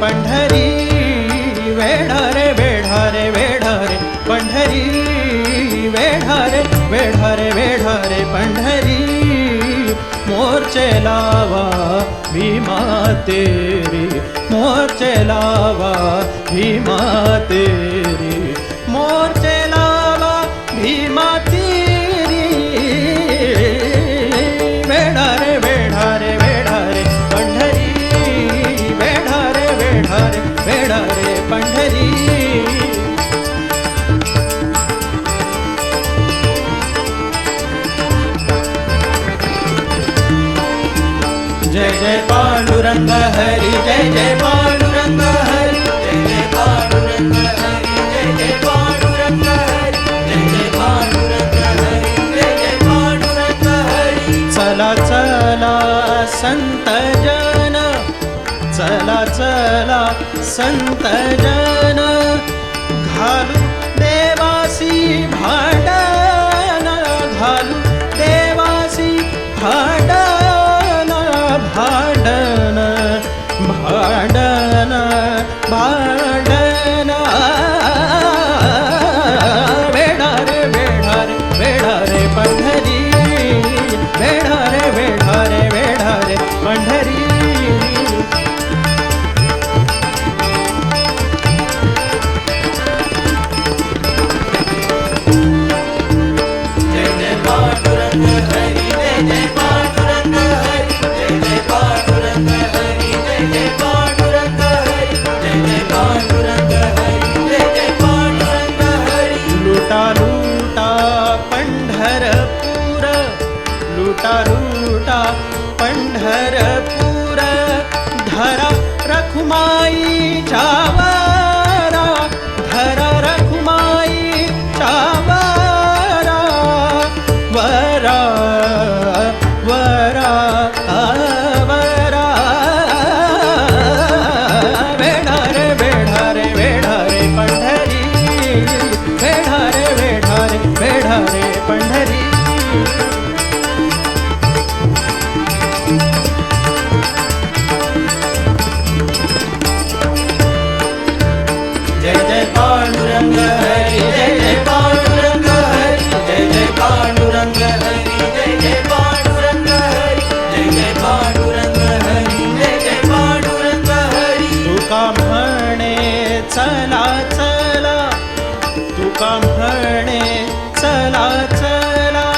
पंढरी वेढा रे वेढा रे वेढा रे पंढरी वेढा रे वेढा रे वेढा रे पंढरी मोर्चे लावा भीमा तेरी मोर्चे लावा भीमा तेरी मोर्चे लावा भीमा तेरी वेढा रे वेढा रे वेढा रे पंढरी वेढा रे वेढा रे वेढा रे पंढरी जय जय पांडुरंग हरी जय जय पांडुरंग हरी जय जय पांडुरंग हरी जय जय पांडुरंग हरी जय जय पांडुरंग हरी जय जय पांडुरंग हरी चला चला संत जन चला चला संत जन घालू देवासी भांडण घालू देवासी भांडण भांडण भांडण भांडण वेढा रे वेढा रे वेढा रे पंढरी वेढा रे वेढा रे वेढा रे पंढरी लुटा पंढरपूर धरा रखुमाई चावरा धरा रखुमाई चावरा वरा वरा वरा वेढा रे वेढा रे वेढा रे पंढरी वेढा रे वेढा रे वेढा रे पंढरी पांडुरंग हरी जय जय पांडुरंग हरी जय जय पांडुरंग हरी जय जय पांडुरंग हरी जय जय पांडुरंग हरी जय जय पांडुरंग हरी तुका म्हणे चला चला तुका म्हणे चला चला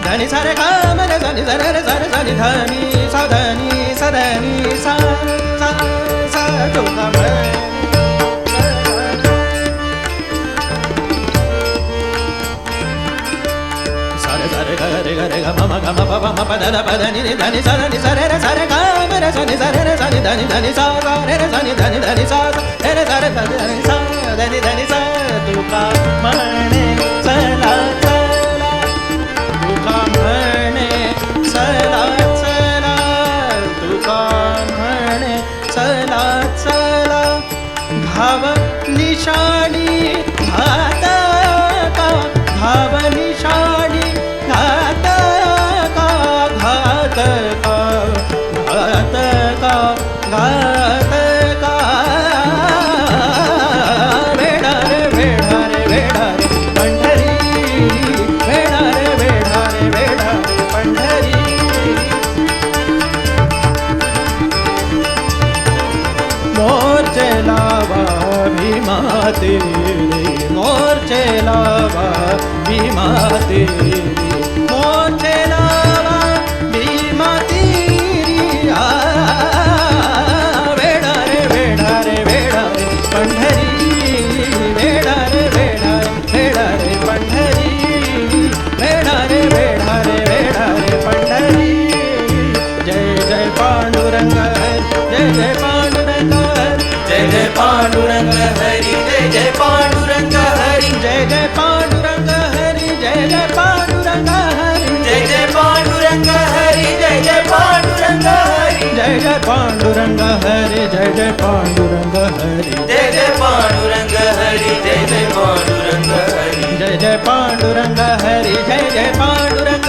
धनी सारे काम रे धनी सारे रे सारे धनी धनी सा धनी सा सा सा तुका सारे सारे रे ग रे ग म ग म प प म प द द प ध नि धनी सा धनी सारे रे सारे काम रे धनी सारे रे धनी धनी धनी सा सा रे रे धनी धनी धनी सा रे रे सारे धनी सा धनी धनी सा तुका म्हणे चला तुका म्हणे चला चला तुका म्हणे तेरी मोर्चे लावा भीमा तेरी मोर्चे लावा भीमा तेरी वेडा रे वेडा रे वेडा रे पंढरी वेडा रे वेडा रे वेडा रे पंढरी वेडा रे वेडा रे वेडा रे पंढरी जय जय पांडुरंग जय जय पांडुरंग जय जय पांडुरंग हरी जय जय पांडुरंग हरी जय जय पांडुरंग हरी जय जय पांडुरंग हरी जय जय पांडुरंग हरी जय जय पांडुरंग हरी जय जय पांडुरंग हरी जय जय पांडुरंग हरी जय जय पांडुरंग हरी जय जय पांडुरंग हरी जय जय पांडुरंग हरी जय जय पांडुरंग